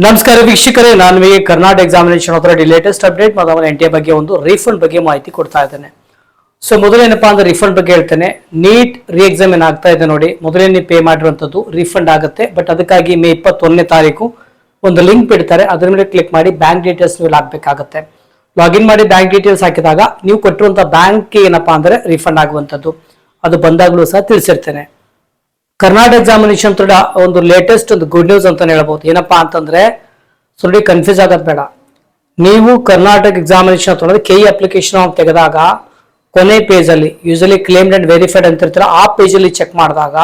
ನಮಸ್ಕಾರ ವೀಕ್ಷಕರೇ, ನಾನು ನಿಮಗೆ Karnataka examination authority latest update ಮತ್ತು ಅವರ NTA ಬಗ್ಗೆ ಒಂದು ರೀಫಂಡ್ ಬಗ್ಗೆ ಮಾಹಿತಿ ಕೊಡ್ತಾ ಇದ್ದೇನೆ. ಸೊ ಮೊದಲೇನಪ್ಪಾ ಅಂದ್ರೆ ರೀಫಂಡ್ ಬಗ್ಗೆ ಹೇಳ್ತೇನೆ. ನೀಟ್ ರೀ ಎಕ್ಸಾಮ್ ಏನಾಗ್ತಾ ಇದೆ ನೋಡಿ, ಮೊದಲೇ ನೀವು ಪೇ ಮಾಡಿರುವಂತದ್ದು ರೀಫಂಡ್ ಆಗುತ್ತೆ. ಬಟ್ ಅದಕ್ಕಾಗಿ ಮೇ 21ನೇ ತಾರೀಕು ಒಂದು ಲಿಂಕ್ ಬಿಡ್ತಾರೆ, ಅದರ ಮೇಲೆ ಕ್ಲಿಕ್ ಮಾಡಿ ಬ್ಯಾಂಕ್ ಡೀಟೇಲ್ಸ್ ನೀವು ಹಾಕಬೇಕಾಗುತ್ತೆ. ಲಾಗಿನ್ ಮಾಡಿ ಬ್ಯಾಂಕ್ ಡೀಟೇಲ್ಸ್ ಹಾಕಿದಾಗ ನೀವು ಕೊಟ್ಟಿರುವಂತಹ ಬ್ಯಾಂಕ್ ಏನಪ್ಪಾ ಅಂದ್ರೆ ರೀಫಂಡ್ ಆಗುವಂತದ್ದು, ಅದು ಬಂದಾಗಲೂ ಸಹ ತಿಳಿಸಿರ್ತೇನೆ. ಕರ್ನಾಟಕ ಎಕ್ಸಾಮಿನೇಷನ್ ಒಂದು ಲೇಟೆಸ್ಟ್ ಒಂದು ಗುಡ್ ನ್ಯೂಸ್ ಅಂತ ಹೇಳ್ಬಹುದು. ಏನಪ್ಪಾ ಅಂತಂದ್ರೆ ಸ್ವಲ್ಪ ಕನ್ಫ್ಯೂಸ್ ಆಗೋದು ಬೇಡ. ನೀವು ಕರ್ನಾಟಕ ಎಕ್ಸಾಮಿನೇಷನ್ KE ಅಪ್ಲಿಕೇಶನ್ ತೆಗೆದಾಗ ಕೊನೆ ಪೇಜ್ ಅಲ್ಲಿ ಯೂಶಲಿ ಕ್ಲೇಮ್ಡ್ ಅಂಡ್ ವೆರಿಫೈಡ್ ಅಂತ ಇರ್ತಾರೆ, ಆ ಪೇಜ್ ಅಲ್ಲಿ ಚೆಕ್ ಮಾಡಿದಾಗ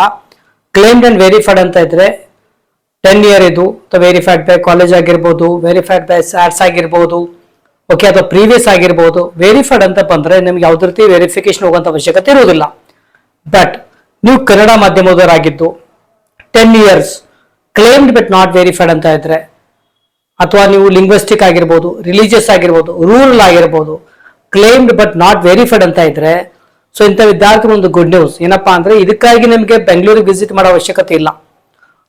ಕ್ಲೇಮ್ಡ್ ಅಂಡ್ ವೆರಿಫೈಡ್ ಅಂತ ಇದ್ರೆ 10 ಇಯರ್ ಇದು ವೆರಿಫೈಡ್ ಬೈ ಕಾಲೇಜ್ ಆಗಿರ್ಬೋದು, ವೆರಿಫೈಡ್ ಬೈ ಸ್ಯಾಟ್ಸ್ ಆಗಿರ್ಬೋದು, ಓಕೆ, ಅಥವಾ ಪ್ರೀವಿಯಸ್ ಆಗಿರ್ಬೋದು. ವೆರಿಫೈಡ್ ಅಂತ ಬಂದ್ರೆ ನಿಮ್ಗೆ ಯಾವ್ದು ರೀತಿ ವೆರಿಫಿಕೇಶನ್ ಹೋಗುವಂತ ಅವಶ್ಯಕತೆ ಇರುವುದಿಲ್ಲ. ಬಟ್ ನೀವು ಕನ್ನಡ ಮಾಧ್ಯಮದವರಾಗಿದ್ದು 10 years claimed but not verified ಅಂತ ಇದ್ರೆ, ಅಥವಾ ನೀವು ಲಿಂಗ್ವಿಸ್ಟಿಕ್ ಆಗಿರ್ಬೋದು, ರಿಲಿಜಿಯಸ್ ಆಗಿರ್ಬೋದು, ರೂರಲ್ ಆಗಿರ್ಬೋದು, ಕ್ಲೇಮ್ಡ್ ಬಟ್ ನಾಟ್ ವೆರಿಫೈಡ್ ಅಂತ ಇದ್ರೆ, ಸೊ ಇಂಥ ವಿದ್ಯಾರ್ಥಿಗಳು ಒಂದು ಗುಡ್ ನ್ಯೂಸ್ ಏನಪ್ಪಾ ಅಂದ್ರೆ ಇದಕ್ಕಾಗಿ ನಿಮಗೆ ಬೆಂಗಳೂರಿಗೆ ವಿಸಿಟ್ ಮಾಡೋ ಅವಶ್ಯಕತೆ ಇಲ್ಲ.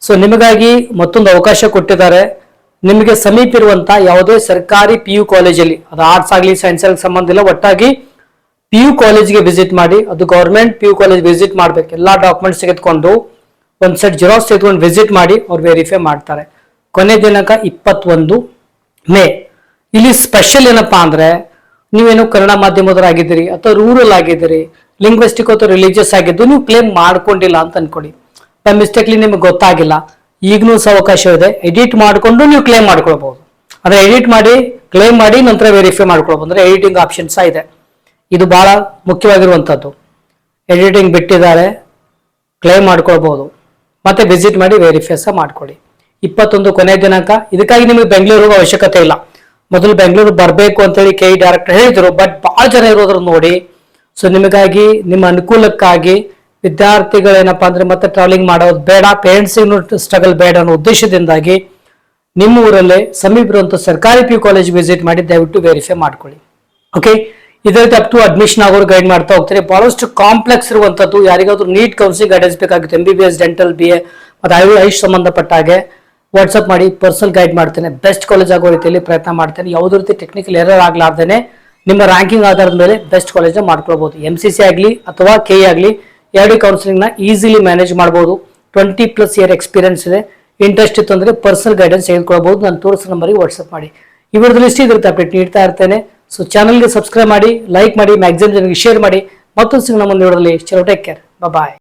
ಸೊ ನಿಮಗಾಗಿ ಮತ್ತೊಂದು ಅವಕಾಶ ಕೊಟ್ಟಿದ್ದಾರೆ. ನಿಮಗೆ ಸಮೀಪ ಇರುವಂತ ಯಾವುದೇ ಸರ್ಕಾರಿ PU ಕಾಲೇಜಲ್ಲಿ, ಅದು ಆರ್ಟ್ಸ್ ಆಗಲಿ ಸೈನ್ಸ್ ಆಗಲಿ ಸಂಬಂಧ ಇಲ್ಲ, ಒಟ್ಟಾಗಿ PU ಕಾಲೇಜ್ಗೆ ವಿಸಿಟ್ ಮಾಡಿ. ಅದು ಗೌರ್ಮೆಂಟ್ PU ಕಾಲೇಜ್ ವಿಸಿಟ್ ಮಾಡ್ಬೇಕು. ಎಲ್ಲಾ ಡಾಕ್ಯುಮೆಂಟ್ಸ್ ತೆಗೆದುಕೊಂಡು ಒಂದ್ ಸೆಟ್ ಜಿರಾಕ್ಸ್ ತೆಗೆದುಕೊಂಡು ವಿಸಿಟ್ ಮಾಡಿ, ಅವ್ರು ವೆರಿಫೈ ಮಾಡ್ತಾರೆ. ಕೊನೆ ದಿನಾಂಕ 21 ಮೇ. ಇಲ್ಲಿ ಸ್ಪೆಷಲ್ ಏನಪ್ಪಾ ಅಂದ್ರೆ ನೀವೇನು ಕನ್ನಡ ಮಾಧ್ಯಮದವರಾಗಿದ್ದೀರಿ ಅಥವಾ ರೂರಲ್ ಆಗಿದ್ದೀರಿ, ಲಿಂಗ್ವಿಸ್ಟಿಕ್ ಅಥವಾ ರಿಲಿಜಿಯಸ್ ಆಗಿದ್ದು ನೀವು ಕ್ಲೇಮ್ ಮಾಡ್ಕೊಂಡಿಲ್ಲ ಅಂತ ಅನ್ಕೊಳ್ಳಿ, ಬೈ ಮಿಸ್ಟೇಕ್ಲಿ ನಿಮ್ಗೆ ಗೊತ್ತಾಗಿಲ್ಲ, ಈಗನೂ ಸಹ ಅವಕಾಶ ಇದೆ. ಎಡಿಟ್ ಮಾಡಿಕೊಂಡು ನೀವು ಕ್ಲೇಮ್ ಮಾಡ್ಕೊಳ್ಬಹುದು. ಅಂದ್ರೆ ಎಡಿಟ್ ಮಾಡಿ ಕ್ಲೇಮ್ ಮಾಡಿ ನಂತರ ವೆರಿಫೈ ಮಾಡ್ಕೊಳ್ಬಹುದು. ಅಂದ್ರೆ ಎಡಿಟಿಂಗ್ ಆಪ್ಷನ್ ಸಹ ಇದೆ. ಇದು ಬಹಳ ಮುಖ್ಯವಾಗಿರುವಂತದ್ದು. ಎಡಿಟಿಂಗ್ ಬಿಟ್ಟಿದ್ದಾರೆ, ಕ್ಲೇಮ್ ಮಾಡ್ಕೊಳ್ಬಹುದು, ಮತ್ತೆ ವಿಸಿಟ್ ಮಾಡಿ ವೆರಿಫೈ ಸಹ ಮಾಡ್ಕೊಳ್ಳಿ. 21 ಕೊನೆ ದಿನಾಂಕ. ಇದಕ್ಕಾಗಿ ನಿಮಗೆ ಬೆಂಗಳೂರು ಹೋಗೋ ಅವಶ್ಯಕತೆ ಇಲ್ಲ. ಮೊದಲು ಬೆಂಗಳೂರು ಬರಬೇಕು ಅಂತೇಳಿ KE ಡೈರೆಕ್ಟರ್ ಹೇಳಿದ್ರು, ಬಟ್ ಬಹಳ ಜನ ಇರೋದ್ರ ನೋಡಿ. ಸೊ ನಿಮಗಾಗಿ ನಿಮ್ಮ ಅನುಕೂಲಕ್ಕಾಗಿ ವಿದ್ಯಾರ್ಥಿಗಳೇನಪ್ಪಾ ಅಂದ್ರೆ ಮತ್ತೆ ಟ್ರಾವೆಲಿಂಗ್ ಮಾಡೋದು ಬೇಡ, ಪೇರೆಂಟ್ಸ್ ಸ್ಟ್ರಗಲ್ ಬೇಡ ಅನ್ನೋ ಉದ್ದೇಶದಿಂದಾಗಿ ನಿಮ್ಮ ಊರಲ್ಲೇ ಸಮೀಪ ಇರುವಂತ ಸರ್ಕಾರಿ PU ಕಾಲೇಜ್ ವಿಸಿಟ್ ಮಾಡಿ ದಯವಿಟ್ಟು ವೆರಿಫೈ ಮಾಡ್ಕೊಳ್ಳಿ. ಓಕೆ, ಇದೇ ಅಪ್ ಟು ಅಡ್ಮಿಷನ್ ಆಗೋರು ಗೈಡ್ ಮಾಡ್ತಾ ಹೋಗ್ತಾರೆ. ಬಹಳಷ್ಟು ಕಾಂಪ್ಲೆಕ್ಸ್ ಇರುವಂತದ್ದು, ಯಾರಿಗಾದ್ರೂ ನೀಟ್ ಕೌನ್ಸಿಲಿಂಗ್ ಗೈಡೆನ್ಸ್ ಬೇಕಾಗುತ್ತೆ, MBBS, ಡೆಂಟಲ್, BA ಮತ್ತು ಆಯುಷ್ ಸಂಬಂಧಪಟ್ಟ ಹಾಗೆ ವಾಟ್ಸ್ಆಪ್ ಮಾಡಿ, ಪರ್ಸನಲ್ ಗೈಡ್ ಮಾಡ್ತೇನೆ. ಬೆಸ್ಟ್ ಕಾಲೇಜ್ ಆಗೋ ರೀತಿಯಲ್ಲಿ ಪ್ರಯತ್ನ ಮಾಡ್ತೇನೆ. ಯಾವುದೇ ರೀತಿ ಟೆಕ್ನಿಕಲ್ ಎರರ್ ಆಗ್ಲಾರ್ದೇನೆ ನಿಮ್ಮ ರ್ಯಾಂಕಿಂಗ್ ಆಧಾರದ ಮೇಲೆ ಬೆಸ್ಟ್ ಕಾಲೇಜ್ ಮಾಡ್ಕೊಳ್ಬಹುದು. MCC ಆಗಲಿ ಅಥವಾ KE ಆಗಲಿ ಎರಡು ಕೌನ್ಸಿಲಿಂಗ್ ನ ಈಸಿಲಿ ಮ್ಯಾನೇಜ್ ಮಾಡಬಹುದು. 20+ ಇಯರ್ ಎಕ್ಸ್ಪೀರಿಯನ್ಸ್ ಇದೆ. ಇಂಟ್ರೆಸ್ಟ್ ಇತ್ತು ಅಂದ್ರೆ ಪರ್ಸನಲ್ ಗೈಡೆನ್ಸ್ ತೆಗೆದುಕೊಳ್ಬಹುದು. ನಾನು ತೋರಿಸೋ ನಂಬರ್ಗೆ ವಾಟ್ಸ್ಆಪ್ ಮಾಡಿ. ಈ ವಿಡಿಯೋದಲ್ಲಿ ಇಷ್ಟು ಇರುತ್ತೆ ಅಪ್ಡೇಟ್ ನೀಡ್ತಾ ಇರ್ತೇನೆ. ಸೊ ಚಾನಲ್ಗೆ ಸಬ್ಸ್ಕ್ರೈಬ್ ಮಾಡಿ, ಲೈಕ್ ಮಾಡಿ, ಮ್ಯಾಕ್ಸಿಮಮ್ ಜನರಿಗೆ ಶೇರ್ ಮಾಡಿ. ಮತ್ತೊಂದು ಸಿಗೋಣ ಮುಂದೆ ವಿಡಿಯೋದಲ್ಲಿ. ಚಲೋ, ಟೇಕ್ ಕೇರ್, ಬಾಯ್.